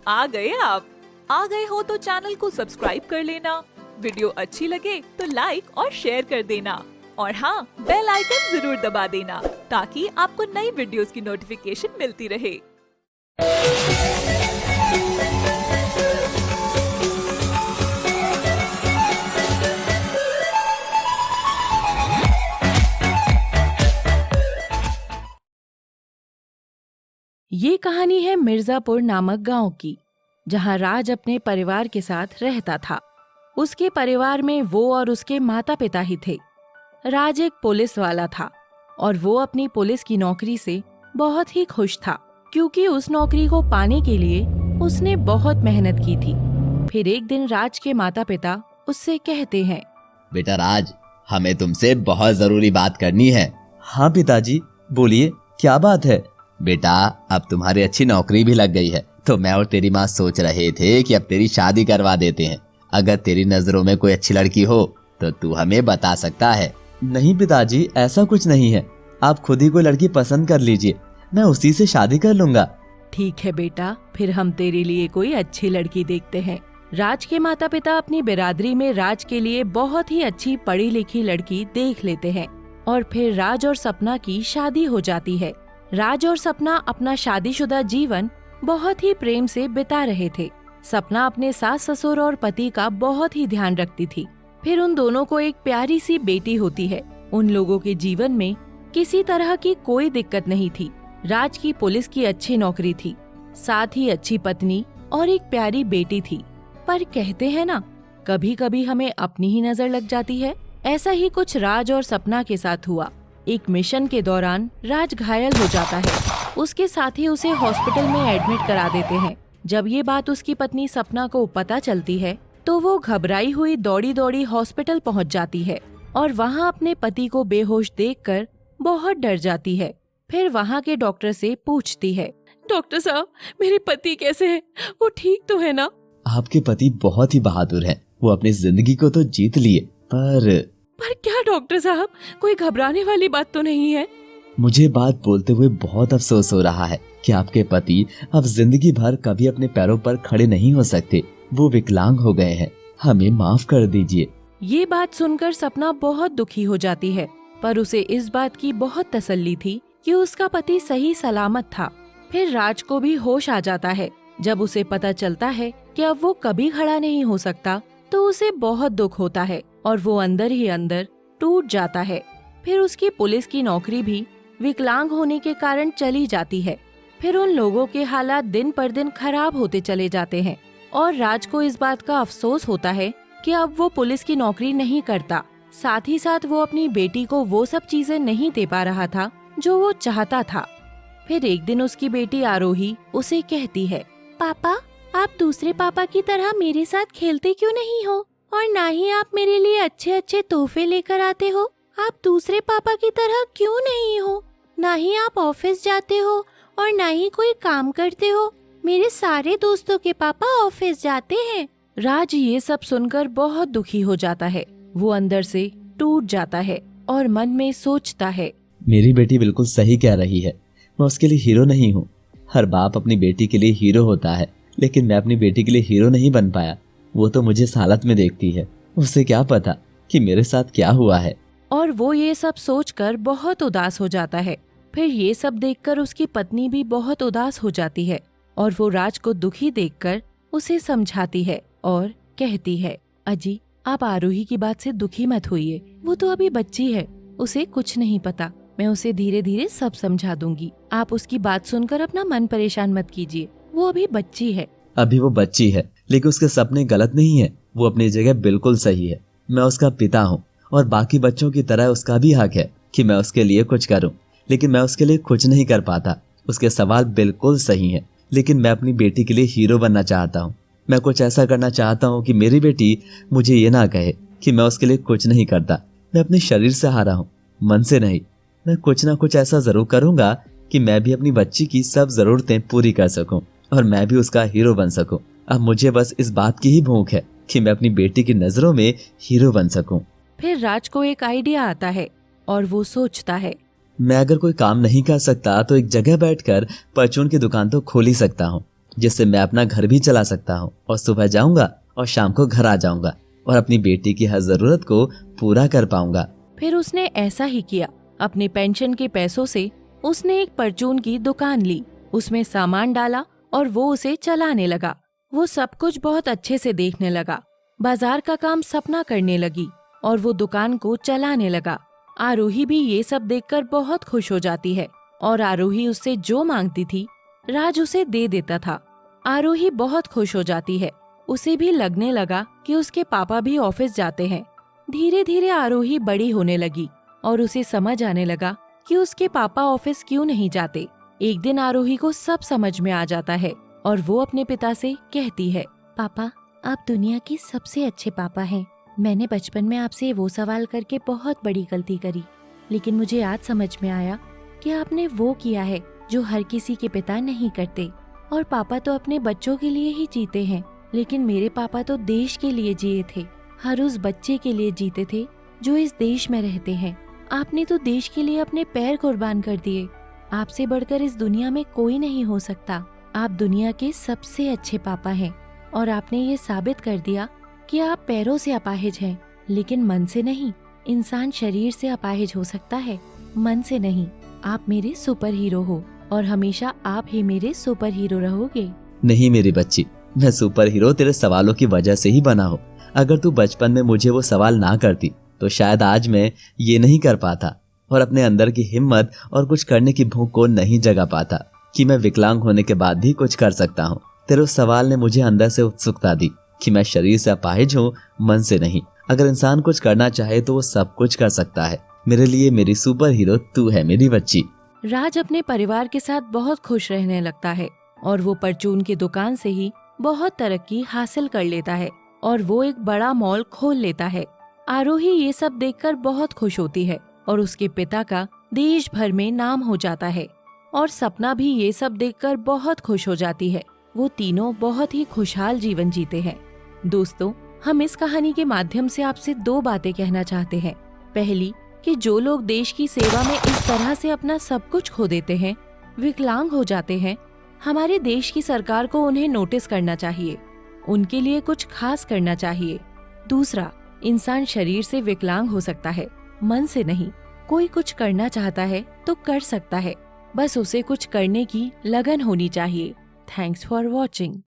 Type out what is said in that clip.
आ गए हो तो चैनल को सब्सक्राइब कर लेना। वीडियो अच्छी लगे तो लाइक और शेयर कर देना और हाँ, बेल आइकन जरूर दबा देना ताकि आपको नई वीडियोस की नोटिफिकेशन मिलती रहे। ये कहानी है मिर्जापुर नामक गांव की, जहां राज अपने परिवार के साथ रहता था। उसके परिवार में वो और उसके माता पिता ही थे। राज एक पुलिस वाला था और वो अपनी पुलिस की नौकरी से बहुत ही खुश था, क्योंकि उस नौकरी को पाने के लिए उसने बहुत मेहनत की थी। फिर एक दिन राज के माता पिता उससे कहते हैं, बेटा राज, हमें तुमसे बहुत जरूरी बात करनी है। हाँ पिताजी, बोलिए, क्या बात है? बेटा, अब तुम्हारी अच्छी नौकरी भी लग गई है, तो मैं और तेरी माँ सोच रहे थे कि अब तेरी शादी करवा देते हैं। अगर तेरी नजरों में कोई अच्छी लड़की हो तो तू हमें बता सकता है। नहीं पिताजी, ऐसा कुछ नहीं है। आप खुद ही कोई लड़की पसंद कर लीजिए, मैं उसी से शादी कर लूंगा। ठीक है बेटा, फिर हम तेरे लिए कोई अच्छी लड़की देखते हैं। राज के माता पिता अपनी बिरादरी में राज के लिए बहुत ही अच्छी पढ़ी लिखी लड़की देख लेते हैं और फिर राज और सपना की शादी हो जाती है। राज और सपना अपना शादीशुदा जीवन बहुत ही प्रेम से बिता रहे थे। सपना अपने सास ससुर और पति का बहुत ही ध्यान रखती थी। फिर उन दोनों को एक प्यारी सी बेटी होती है। उन लोगों के जीवन में किसी तरह की कोई दिक्कत नहीं थी। राज की पुलिस की अच्छी नौकरी थी, साथ ही अच्छी पत्नी और एक प्यारी बेटी थी। पर कहते हैं ना, कभी कभी हमें अपनी ही नजर लग जाती है। ऐसा ही कुछ राज और सपना के साथ हुआ। एक मिशन के दौरान राज घायल हो जाता है। उसके साथी उसे हॉस्पिटल में एडमिट करा देते हैं। जब ये बात उसकी पत्नी सपना को पता चलती है तो वो घबराई हुई दौड़ी दौड़ी हॉस्पिटल पहुंच जाती है और वहां अपने पति को बेहोश देखकर बहुत डर जाती है। फिर वहां के डॉक्टर से पूछती है, डॉक्टर साहब, मेरे पति कैसे हैं? वो ठीक तो है ना? आपके पति बहुत ही बहादुर हैं। वो अपनी जिंदगी को तो जीत लिए, पर क्या डॉक्टर साहब, कोई घबराने वाली बात तो नहीं है? मुझे बात बोलते हुए बहुत अफसोस हो रहा है कि आपके पति अब जिंदगी भर कभी अपने पैरों पर खड़े नहीं हो सकते। वो विकलांग हो गए हैं। हमें माफ कर दीजिए। ये बात सुनकर सपना बहुत दुखी हो जाती है, पर उसे इस बात की बहुत तसल्ली थी कि उसका पति सही सलामत था। फिर राज को भी होश आ जाता है। जब उसे पता चलता है कि अब वो कभी खड़ा नहीं हो सकता तो उसे बहुत दुख होता है और वो अंदर ही अंदर टूट जाता है। फिर उसकी पुलिस की नौकरी भी विकलांग होने के कारण चली जाती है। फिर उन लोगों के हालात दिन पर दिन खराब होते चले जाते हैं और राज को इस बात का अफसोस होता है कि अब वो पुलिस की नौकरी नहीं करता। साथ ही साथ वो अपनी बेटी को वो सब चीजें नहीं दे पा रहा था जो वो चाहता था। फिर एक दिन उसकी बेटी आरोही उसे कहती है, पापा, आप दूसरे पापा की तरह मेरे साथ खेलते क्यों नहीं हो और ना ही आप मेरे लिए अच्छे अच्छे तोहफे लेकर आते हो? आप दूसरे पापा की तरह क्यों नहीं हो? ना ही आप ऑफिस जाते हो और ना ही कोई काम करते हो। मेरे सारे दोस्तों के पापा ऑफिस जाते हैं। राज ये सब सुनकर बहुत दुखी हो जाता है। वो अंदर से टूट जाता है और मन में सोचता है, मेरी बेटी बिल्कुल सही कह रही है। मैं उसके लिए हीरो नहीं हूँ। हर बाप अपनी बेटी के लिए हीरो होता है, लेकिन मैं अपनी बेटी के लिए हीरो नहीं बन पाया। वो तो मुझे इस हालत में देखती है, उसे क्या पता कि मेरे साथ क्या हुआ है। और वो ये सब सोचकर बहुत उदास हो जाता है। फिर ये सब देखकर उसकी पत्नी भी बहुत उदास हो जाती है और वो राज को दुखी देखकर उसे समझाती है और कहती है, अजी, आप आरोही की बात से दुखी मत होइए। वो तो अभी बच्ची है, उसे कुछ नहीं पता। मैं उसे धीरे धीरे सब समझा दूंगी। आप उसकी बात सुनकर अपना मन परेशान मत कीजिए। वो अभी बच्ची है। अभी वो बच्ची है, लेकिन उसके सपने गलत नहीं है। वो अपनी जगह बिल्कुल सही है। मैं उसका पिता हूँ और बाकी बच्चों की तरह उसका भी हक है कि मैं उसके लिए कुछ करूँ, लेकिन मैं उसके लिए कुछ नहीं कर पाता। उसके सवाल बिल्कुल सही हैं, लेकिन मैं अपनी बेटी के लिए हीरो बनना चाहता हूँ। मैं कुछ ऐसा करना चाहता हूँ कि मेरी बेटी मुझे ये ना कहे कि मैं उसके लिए कुछ नहीं करता। मैं अपने शरीर से हारा हूँ, मन से नहीं। मैं कुछ ना कुछ ऐसा जरूर करूंगा कि मैं भी अपनी बच्ची की सब जरूरतें पूरी कर सकूं और मैं भी उसका हीरो बन सकूं। अब मुझे बस इस बात की ही भूख है कि मैं अपनी बेटी की नजरों में हीरो बन सकूं। फिर राज को एक आइडिया आता है और वो सोचता है, मैं अगर कोई काम नहीं कर सकता तो एक जगह बैठकर परचून की दुकान तो खोल ही सकता हूँ। जिससे मैं अपना घर भी चला सकता हूँ और सुबह जाऊंगा और शाम को घर आ जाऊंगा और अपनी बेटी की हर जरूरत को पूरा कर पाऊंगा। फिर उसने ऐसा ही किया। अपने पेंशन के पैसों से उसने एक परचून की दुकान ली, उसमें सामान डाला और वो उसे चलाने लगा। वो सब कुछ बहुत अच्छे से देखने लगा। बाजार का काम सपना करने लगी और वो दुकान को चलाने लगा। आरोही भी ये सब देखकर बहुत खुश हो जाती है और आरोही उससे जो मांगती थी राज उसे दे देता था। आरोही बहुत खुश हो जाती है। उसे भी लगने लगा कि उसके पापा भी ऑफिस जाते हैं। धीरे धीरे आरोही बड़ी होने लगी और उसे समझ आने लगा कि उसके पापा ऑफिस क्यों नहीं जाते। एक दिन आरोही को सब समझ में आ जाता है और वो अपने पिता से कहती है, पापा, आप दुनिया के सबसे अच्छे पापा हैं। मैंने बचपन में आपसे वो सवाल करके बहुत बड़ी गलती करी, लेकिन मुझे आज समझ में आया कि आपने वो किया है जो हर किसी के पिता नहीं करते। और पापा तो अपने बच्चों के लिए ही जीते हैं, लेकिन मेरे पापा तो देश के लिए जिए थे, हर उस बच्चे के लिए जीते थे जो इस देश में रहते हैं। आपने तो देश के लिए अपने पैर कुर्बान कर दिए। आपसे बढ़कर इस दुनिया में कोई नहीं हो सकता। आप दुनिया के सबसे अच्छे पापा हैं और आपने ये साबित कर दिया कि आप पैरों से अपाहिज हैं, लेकिन मन से नहीं। इंसान शरीर से अपाहिज हो सकता है, मन से नहीं। आप मेरे सुपर हीरो हो और हमेशा आप ही मेरे सुपर हीरो रहोगे। नहीं मेरी बच्ची, मैं सुपर हीरो तेरे सवालों की वजह से ही बना हूँ। अगर तू बचपन में मुझे वो सवाल ना करती तो शायद आज मैं ये नहीं कर पाता और अपने अंदर की हिम्मत और कुछ करने की भूख को नहीं जगा पाता कि मैं विकलांग होने के बाद भी कुछ कर सकता हूँ। तेरे उस सवाल ने मुझे अंदर से उत्सुकता दी कि मैं शरीर से अपाहिज हूँ, मन से नहीं। अगर इंसान कुछ करना चाहे तो वो सब कुछ कर सकता है। मेरे लिए मेरी सुपर हीरो तू है मेरी बच्ची। राज अपने परिवार के साथ बहुत खुश रहने लगता है और वो परचून की दुकान से ही बहुत तरक्की हासिल कर लेता है और वो एक बड़ा मॉल खोल लेता है। आरोही ये सब देखकर बहुत खुश होती है और उसके पिता का देश भर में नाम हो जाता है और सपना भी ये सब देखकर बहुत खुश हो जाती है। वो तीनों बहुत ही खुशहाल जीवन जीते हैं। दोस्तों, हम इस कहानी के माध्यम से आपसे दो बातें कहना चाहते हैं। पहली, कि जो लोग देश की सेवा में इस तरह से अपना सब कुछ खो देते हैं, विकलांग हो जाते हैं, हमारे देश की सरकार को उन्हें नोटिस करना चाहिए, उनके लिए कुछ खास करना चाहिए। दूसरा, इंसान शरीर से विकलांग हो सकता है, मन से नहीं। कोई कुछ करना चाहता है तो कर सकता है, बस उसे कुछ करने की लगन होनी चाहिए। Thanks for watching.